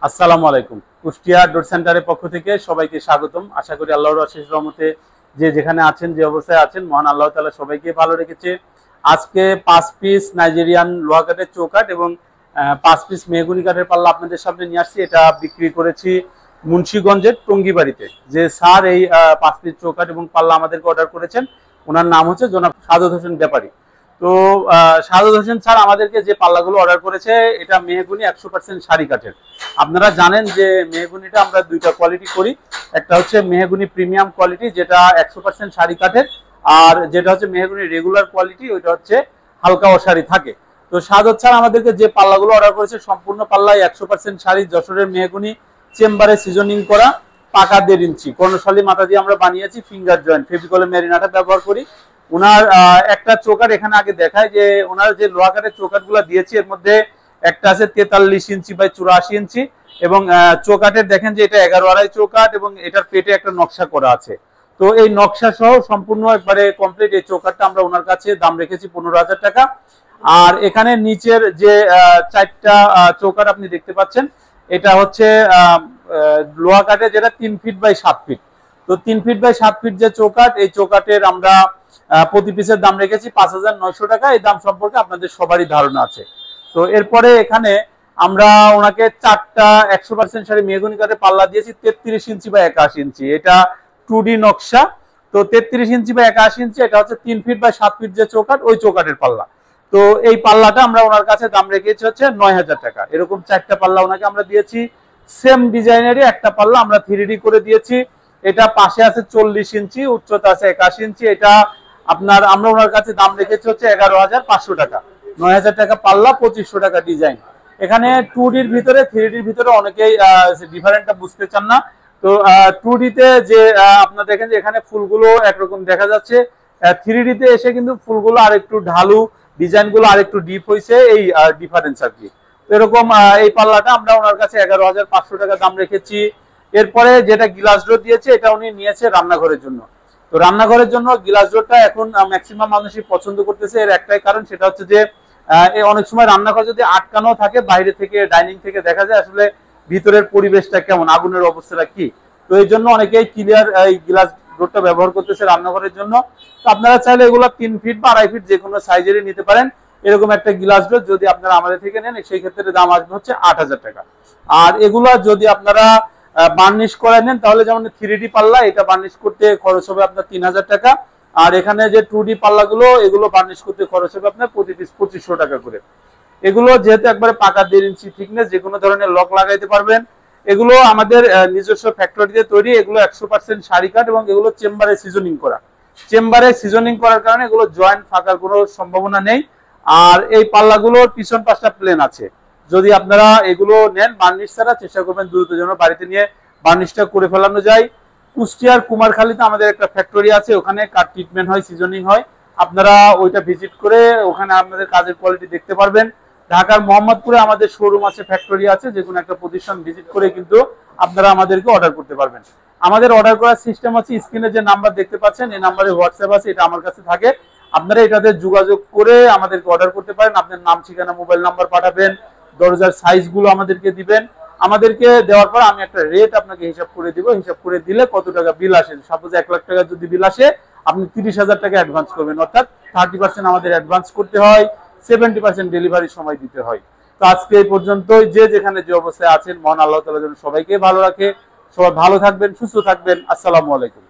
আসসালামু আলাইকুম। কুষ্টিয়া ডোর সেন্টারের পক্ষ থেকে সবাইকে স্বাগতম। আশা করি আল্লাহর অশেষ রহমতে যে যেখানে আছেন, যে অবস্থায় আছেন, মহান আল্লাহ তাআলা সবাইকে ভালো রেখেছে। আজকে 5 পিস নাইজেরিয়ান লোহা কাঠের চৌকাঠ এবং 5 পিস মেহগনি কাঠের পাল্লা আপনাদের সামনে নিয়ে আসছি। এটা বিক্রি করেছি মুন্সিগঞ্জের টঙ্গিবাড়িতে। যে স্যার এই 5 পিস চৌকাঠ এবং পাল্লা আমাদেরকে অর্ডার করেছেন, ওনার নাম হচ্ছে জনাব সাদত হোসেন ব্যাপারী। তো সাদত হোসেন স্যার আমাদেরকে যে পাল্লাগুলো অর্ডার করেছে, এটা মেহগনি 100% সারি কাঠের। আপনারা জানেন যে মেহগনিটা আমরা দুইটা কোয়ালিটি করি, একটা হচ্ছে মেহগনি প্রিমিয়াম কোয়ালিটি যেটা 100% সারি কাঠের, আর যেটা হচ্ছে মেহগনি রেগুলার কোয়ালিটি, ওইটা হচ্ছে হালকা অসারি থাকে। তো সাদত স্যার আমাদেরকে যে পাল্লাগুলো অর্ডার করেছে সম্পূর্ণ পাল্লাই 100% সারি, যশোরের মেহগনি, চেম্বারে সিজনিং করা, পাকা 1.5 ইঞ্চি কর্ণশালী মাথা দিয়ে আমরা বানিয়েছি, ফিঙ্গার জয়েন্ট, ফেভিকলে মেরিনাটা ব্যবহার করি। ওনার একটা চৌকাঠ এখানে আগে দেখায় যে ওনার যে লোহা কাঠের চৌকাঠগুলো দিয়েছি এর মধ্যে একটা আছে 43 ইঞ্চি বাই 84 ইঞ্চি, এবং চৌকাঠের দেখেন যে এটা 11.5 চৌকাঠ, এবং এটার পেটে একটা নকশা করা আছে। তো এই নকশা সহ সম্পূর্ণ একবারে কমপ্লিট এই চৌকাঠটা আমরা ওনার কাছে দাম রেখেছি 15,000 টাকা। আর এখানে নিচের যে 4টা চৌকাঠ আপনি দেখতে পাচ্ছেন, এটা হচ্ছে লোহা কাঠের, যেটা 3 ফিট বাই 7 ফিট। তো 3 ফিট বাই 7 ফিট যে চৌকাঠ, এই চৌকাঠের আমরা প্রতি পিসের দাম রেখেছি 5,900 টাকা। এই দাম সম্পর্কে আপনাদের সবারই ধারণা আছে। তো এরপরে এখানে আমরা ওনাকে 4টা 100% সারি মেহগনি কাঠের পাল্লা দিয়েছি 33 ইঞ্চি বা 81 ইঞ্চি। এটা 2D নকশা। তো 33 ইঞ্চি বা 81 ইঞ্চি, এটা হচ্ছে 3 ফিট বাই 7 ফিট যে চৌকাঠ, ওই চৌকাঠের পাল্লা। তো এই পাল্লাটা আমরা ওনার কাছে দাম রেখেছি হচ্ছে 9,000 টাকা। এরকম 4টা পাল্লা ওনাকে আমরা দিয়েছি। সেম ডিজাইনেরই একটা পাল্লা আমরা 3D করে দিয়েছি। এটা পাশে আছে 40 ইঞ্চি, উচ্চতা আছে 81 ইঞ্চি। এটা আমরা ওনার কাছে দাম রেখেছি হচ্ছে 11,500 টাকা। 9,000 টাকা পাল্লা, 2,500 টাকা ডিজাইন। এখানে 2Dর ভিতরে 3Dর ভিতরে অনেকেই ডিফারেন্টটা বুঝতে চান না। তো 2Dতে যে আপনারা দেখেন যে এখানে ফুলগুলো একরকম দেখা যাচ্ছে, 3Dতে এসে কিন্তু ফুলগুলো আরেকটু ঢালু, ডিজাইনগুলো আরেকটু ডিপ হয়েছে, এই ডিফারেন্স আর কি। তো এরকম এই পাল্লাটা আমরা ওনার কাছে 11,500 টাকা দাম রেখেছি। এরপরে যেটা গ্লাস ডোর দিয়েছে, এটা উনি নিয়েছে রান্নাঘরের জন্য। তো রান্নাঘরের জন্য গ্লাস ডোরটা এখন ম্যাক্সিমাম মানুষই পছন্দ করতেছে। এর একটাই কারণ, সেটা হচ্ছে যে অনেক সময় রান্নাঘর যদি আটকানো থাকে, বাইরে থেকে ডাইনিং থেকে দেখা যায় আসলে ভিতরের পরিবেশটা কেমন, আগুনের অবস্থাটা কি। তো এই জন্য অনেকেই ক্লিয়ার এই গ্লাস ডোরটা ব্যবহার করতেছে রান্নাঘরের জন্য। তো আপনারা চাইলে এগুলো 3 ফিট বা 2.5 ফিট যে কোনো সাইজেরই নিতে পারেন। এরকম একটা গ্লাস ডোর যদি আপনারা আমাদের থেকে নেন, সেই ক্ষেত্রে দাম আসবে হচ্ছে 8,000 টাকা। আর এগুলো যদি আপনারা বার্নিশ করে নেন, তাহলে যেমন 3D পাল্লা, এটা বার্নিশ করতে খরচ হবে আপনার 3,000 টাকা। আর এখানে যে 2D পাল্লাগুলো, এগুলো বার্নিশ করতে খরচ হবে আপনার প্রতি পিস 2,500 টাকা করে। এগুলো যেহেতু একবারে পাকা 1.5 ইঞ্চি থিকনেস, যে কোনো ধরনের লক লাগাইতে পারবেন। এগুলো আমাদের নিজস্ব ফ্যাক্টরিতে তৈরি। এগুলো 100% সারি কাঠ, এবং এগুলো চেম্বারে সিজনিং করা। চেম্বারে সিজনিং করার কারণে এগুলো জয়েন্ট ফাঁকার কোনো সম্ভাবনা নেই। আর এই পাল্লাগুলোর পিছন পাশটা প্লেন আছে। যদি আপনারা এগুলো নেন বার্নিশ ছাড়া, চেষ্টা করবেন দ্রুত যেন বাড়িতে নিয়ে বার্নিশটা করে ফেলানো যায়। কুষ্টিয়ার কুমারখালীতে আমাদের একটা ফ্যাক্টরি আছে, ওখানে কাঠ ট্রিটমেন্ট হয়, সিজনিং হয়। আপনারা ওইটা ভিজিট করে ওখানে আপনাদের কাজের কোয়ালিটি দেখতে পারবেন। ঢাকার মোহাম্মদপুরে আমাদের শোরুম আছে, ফ্যাক্টরি আছে। যে কোনো একটা প্রতিষ্ঠান ভিজিট করে কিন্তু আপনারা আমাদেরকে অর্ডার করতে পারবেন। আমাদের অর্ডার করার সিস্টেম আছে, স্ক্রিনে যে নাম্বার দেখতে পাচ্ছেন, এই নাম্বারে হোয়াটসঅ্যাপ আছে, এটা আমার কাছে থাকে। আপনারা এটাতে যোগাযোগ করে আমাদেরকে অর্ডার করতে পারেন। আপনার নাম, ঠিকানা, মোবাইল নাম্বার পাঠাবেন, দরজার সাইজগুলো আমাদেরকে দিবেন। আমাদেরকে দেওয়ার পর আমি একটা রেট আপনাকে হিসাব করে দিব। হিসাব করে দিলে কত টাকা বিল আসে, সাপোজ 1 লাখ টাকা যদি বিল আসে, আপনি 30,000 টাকা অ্যাডভান্স করবেন। অর্থাৎ 30% আমাদের অ্যাডভান্স করতে হয়, 70% ডেলিভারি সময় দিতে হয়। তো আজকে এই পর্যন্তই। যে যেখানে যে অবস্থায় আছেন, মহান আল্লাহ তাআলা যেন সবাইকে ভালো রাখে। সবাই ভালো থাকবেন, সুস্থ থাকবেন। আসসালামু আলাইকুম।